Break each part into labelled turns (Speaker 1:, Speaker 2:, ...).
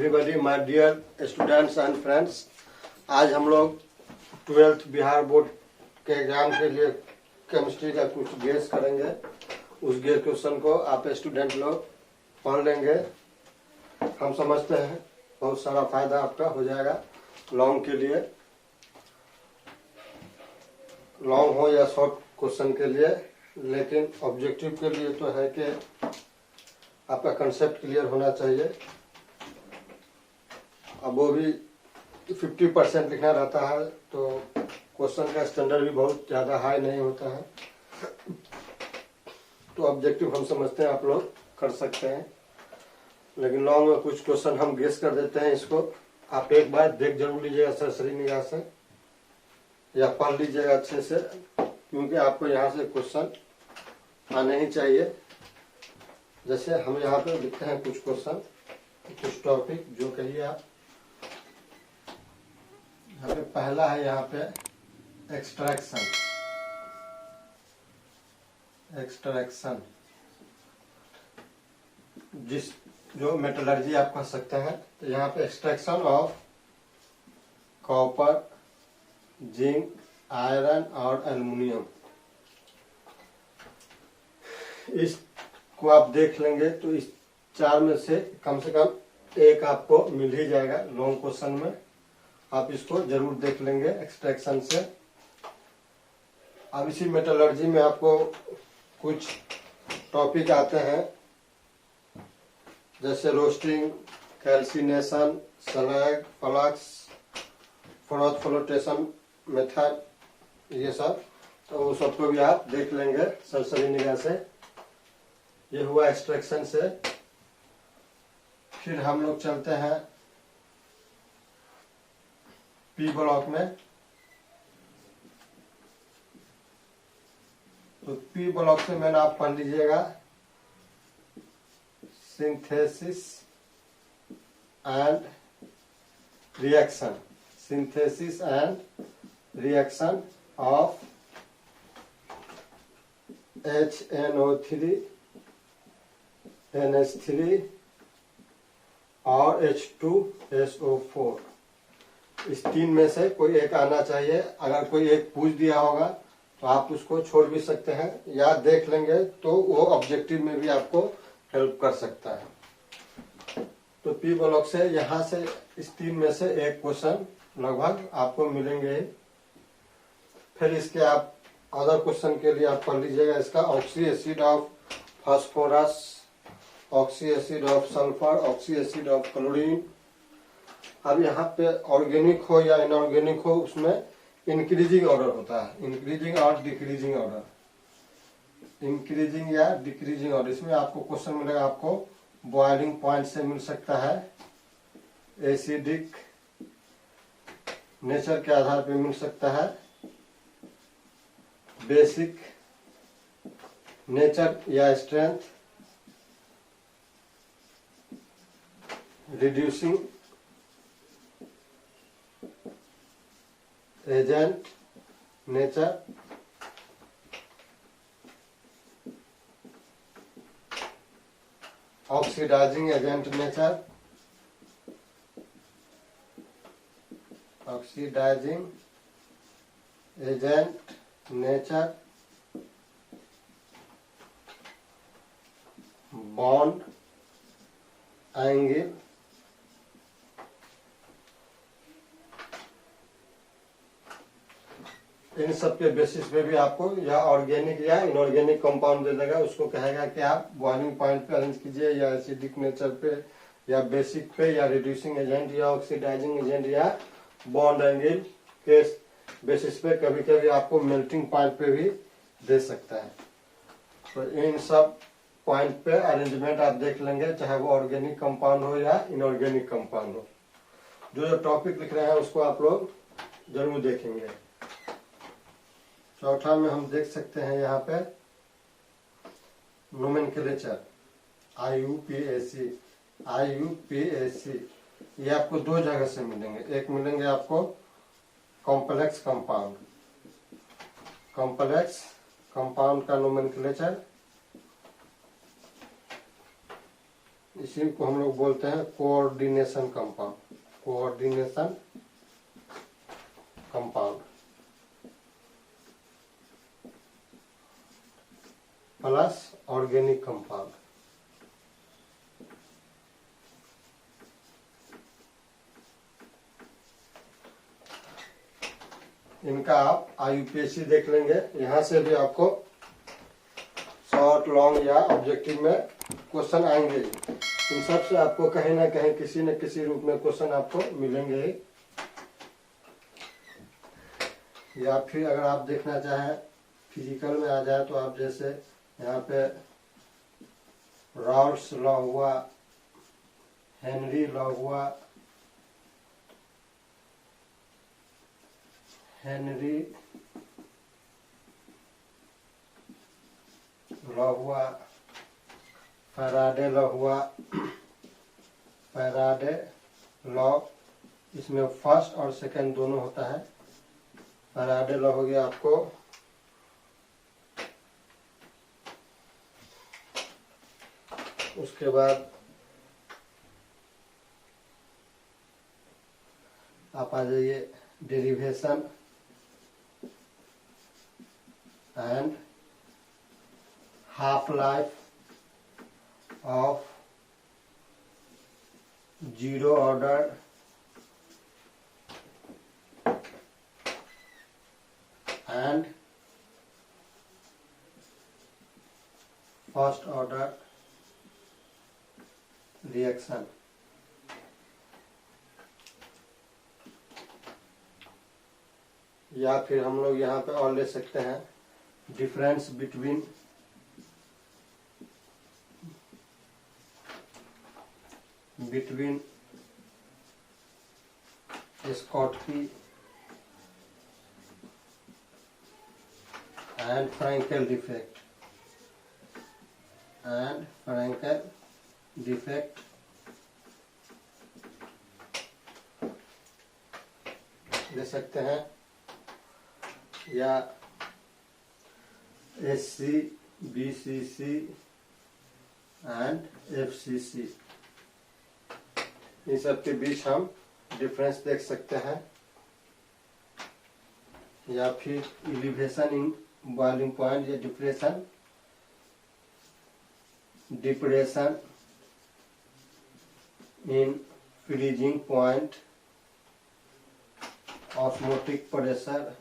Speaker 1: Everybody, my dear students and friends. आज हम लोग 12th बिहार बोर्ड के एग्जाम के लिए केमिस्ट्री का कुछ गेस करेंगे। उस गेस क्वेश्चन को आप स्टूडेंट लोग पढ़ लेंगे। हम समझते हैं बहुत सारा फायदा आपका हो जाएगा लॉन्ग के लिए, लॉन्ग हो या शॉर्ट क्वेश्चन के लिए। लेकिन ऑब्जेक्टिव के लिए तो है कि आपका कंसेप्ट क्लियर होना चाहिए। अब वो भी 50% लिखना रहता है तो क्वेश्चन का स्टैंडर्ड भी बहुत ज़्यादा हाई नहीं होता है। तो ऑब्जेक्टिव हम समझते हैं आप लोग कर सकते हैं, लेकिन लॉन्ग में कुछ क्वेश्चन हम गेस कर देते हैं। इसको आप एक बार देख जरूर लीजिएगा सरसरी निगाह से, या पढ़ लीजिएगा अच्छे से, क्योंकि आपको यहाँ से क्वेश्चन आने ही चाहिए। जैसे हम यहाँ पे लिखते हैं कुछ क्वेश्चन, कुछ टॉपिक जो कहिए आप। यहाँ पे पहला है, यहाँ पे एक्सट्रैक्शन। एक्सट्रैक्शन जिस जो मेटलर्जी आप कह सकते हैं, तो यहाँ पे extraction of copper, zinc, iron और एल्युमिनियम। इसको आप देख लेंगे तो इस चार में से कम एक आपको मिल ही जाएगा लॉन्ग क्वेश्चन में। आप इसको जरूर देख लेंगे एक्सट्रैक्शन से। अब इसी मेटलर्जी में आपको कुछ टॉपिक आते हैं, जैसे roasting, calcination, slag, flux, flotation method, ये सब। तो वो सबको भी आप देख लेंगे सरसरी निगाह से। ये हुआ एक्सट्रैक्शन से। फिर हम लोग चलते हैं पी ब्लॉक में। तो पी ब्लॉक से मैंने आप पढ़ लीजिएगा synthesis and reaction. Synthesis and reaction of HNO3, NH3 और H2SO4। इस तीन में से कोई एक आना चाहिए। अगर कोई एक पूछ दिया होगा तो आप उसको छोड़ भी सकते हैं, या देख लेंगे तो वो ऑब्जेक्टिव में भी आपको हेल्प कर सकता है। तो पी ब्लॉक से यहाँ से इस तीन में से एक क्वेश्चन लगभग आपको मिलेंगे। फिर इसके आप अदर क्वेश्चन के लिए आप पढ़ लीजिएगा इसका oxy acid of phosphorus, oxy acid of sulphur, oxy acid of chlorine. अब यहाँ पे ऑर्गेनिक हो या इनऑर्गेनिक हो, उसमें इंक्रीजिंग ऑर्डर होता है, इंक्रीजिंग और डिक्रीजिंग ऑर्डर। इंक्रीजिंग या डिक्रीजिंग ऑर्डर, इसमें आपको क्वेश्चन मिलेगा। आपको बॉइलिंग पॉइंट से मिल सकता है, एसिडिक नेचर के आधार पे मिल सकता है, बेसिक नेचर या strength, reducing agent nature, oxidizing agent nature, oxidizing agent nature, bond angle, इन सब के बेसिस पे भी आपको या ऑर्गेनिक या इनऑर्गेनिक कंपाउंड दे देगा। उसको कहेगा कि आप बॉइलिंग पॉइंट पे अरेंज कीजिए, या एसिडिक नेचर पे, या बेसिक पे, या रिड्यूसिंग एजेंट, या ऑक्सीडाइजिंग एजेंट, या बॉन्ड एंगल के बेसिस पे। कभी कभी आपको मेल्टिंग पॉइंट पे भी दे सकता है। तो इन सब पॉइंट पे अरेंजमेंट आप देख लेंगे, चाहे वो ऑर्गेनिक कंपाउंड हो या इनऑर्गेनिक कंपाउंड हो। जो जो टॉपिक लिख रहे हैं उसको आप लोग जरूर देखेंगे। चौथा में हम देख सकते हैं यहाँ पे नोमेनक्लेचर, IUPAC। IUPAC ये आपको दो जगह से मिलेंगे। एक मिलेंगे आपको कॉम्प्लेक्स कंपाउंड, कॉम्प्लेक्स कंपाउंड का नोमेनक्लेचर, इसी को हम लोग बोलते हैं coordination compound, coordination compound plus organic compound. इनका आप IUPAC देख लेंगे, यहाँ से भी आपको शॉर्ट लॉन्ग या ऑब्जेक्टिव में क्वेश्चन आएंगे। इन सब से आपको कहीं ना कहीं किसी न किसी रूप में क्वेश्चन आपको मिलेंगे। या फिर अगर आप देखना चाहें फिजिकल में आ जाए तो आप जैसे यहाँ पे राउल्ट्स लॉ हुआ, हेनरी लॉ हुआ, हेनरी लॉ हुआ, फैराडे लॉ हुआ, फैराडे लॉ, इसमें फर्स्ट और सेकंड दोनों होता है। फैराडे लॉ हो गया आपको उसके बाद आप आ जाइए derivation and half life of zero order and first order reaction. या फिर हम लोग यहाँ पे और ले सकते हैं difference between Schottky and Frenkel defect ले सकते हैं। या SC, BCC एंड FCC, इन सब के बीच हम डिफरेंस देख सकते हैं। या फिर एलिवेशन इन बॉइलिंग पॉइंट या depression in freezing point, osmotic pressure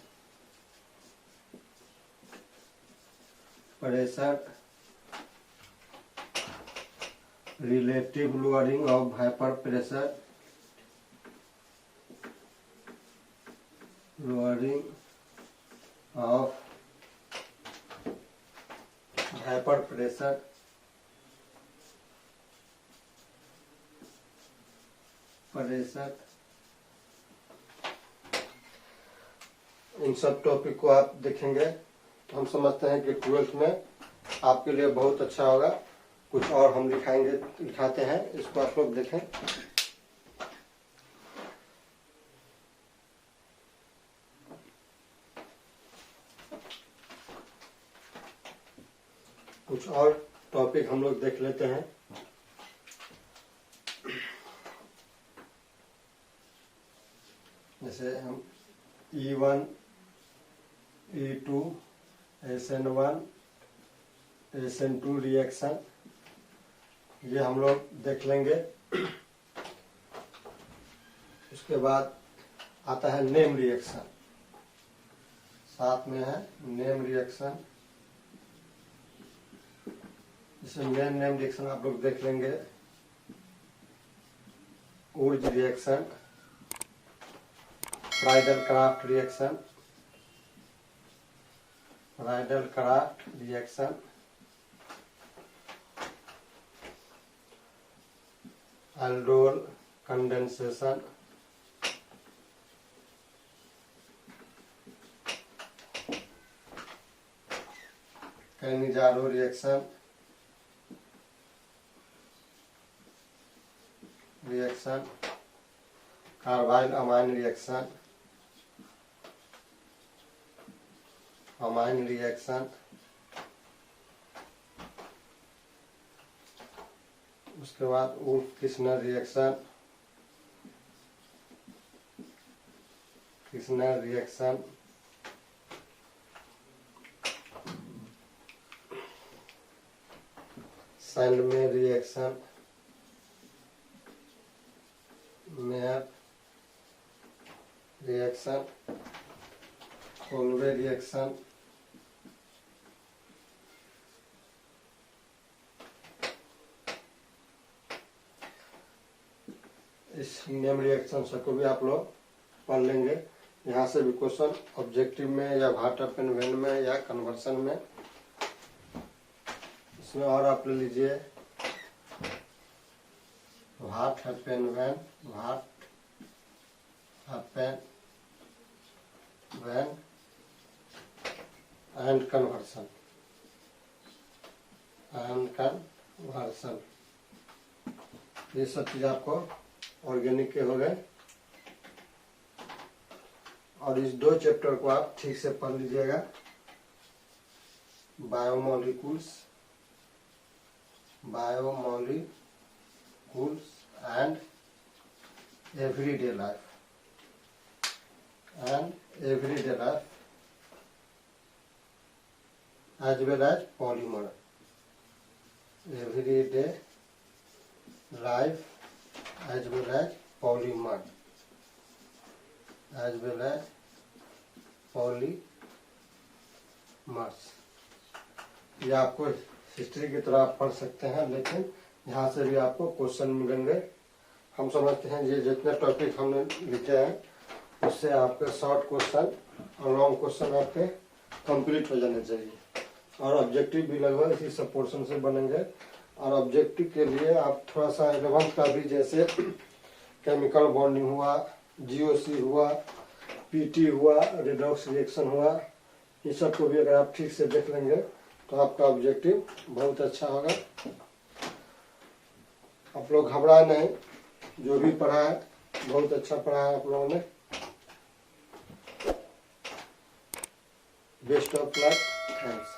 Speaker 1: relative lowering of vapor pressure, lowering of vapor pressure, इन सब टॉपिक को आप देखेंगे तो हम समझते हैं कि 12th में आपके लिए बहुत अच्छा होगा। कुछ और हम दिखाते हैं, इसको आप लोग देखें। कुछ और टॉपिक हम लोग देख लेते हैं। जैसे हम E1, E2, SN1, SN2 reaction, ये हम लोग देख लेंगे। उसके बाद आता है नेम रिएक्शन, साथ में है नेम रिएक्शन। इसमें मेन नेम रिएक्शन आप लोग देख लेंगे, Wurtz reaction, Friedel Crafts reaction, aldol condensation, Cannizzaro reaction, carbylamine reaction, उसके बाद Wolff Kishner reaction, Kishner reaction, Sandmeyer reaction, Meyer reaction, Kolbe reaction, इस नेम रिएक्शन को भी आप लोग पढ़ लेंगे। यहाँ से भी क्वेश्चन ऑब्जेक्टिव में या भाट पेन वैन में या कन्वर्सन में, इसमें और आप ले लीजिए भाट पेन वैन, भाट पेन वैन एंड कन्वर्सन, ये सब चीज आपको ऑर्गेनिक के हो गए। और इस 2 चैप्टर को आप ठीक से पढ़ लीजिएगा, biomolecules and everyday life as well as polymer, everyday life as well as polymers, ये आपको हिस्ट्री की तरह आप पढ़ सकते हैं, लेकिन यहाँ से भी आपको क्वेश्चन मिलेंगे। हम समझते हैं ये जितने टॉपिक हमने लिखे हैं उससे आपके शॉर्ट क्वेश्चन और लॉन्ग क्वेश्चन आपके कंप्लीट हो जाने चाहिए, और ऑब्जेक्टिव भी लगभग इसी सब पोर्शन से बनेंगे। और ऑब्जेक्टिव के लिए आप थोड़ा सा 11th का भी, जैसे केमिकल बॉन्डिंग हुआ, जीओसी हुआ, पीटी हुआ, रेडॉक्स रिएक्शन हुआ, ये सब को भी अगर आप ठीक से देख लेंगे तो आपका ऑब्जेक्टिव बहुत अच्छा होगा। आप लोग घबराए नहीं, जो भी पढ़ा है बहुत अच्छा पढ़ा है आप लोगों ने। Best of luck, thanks.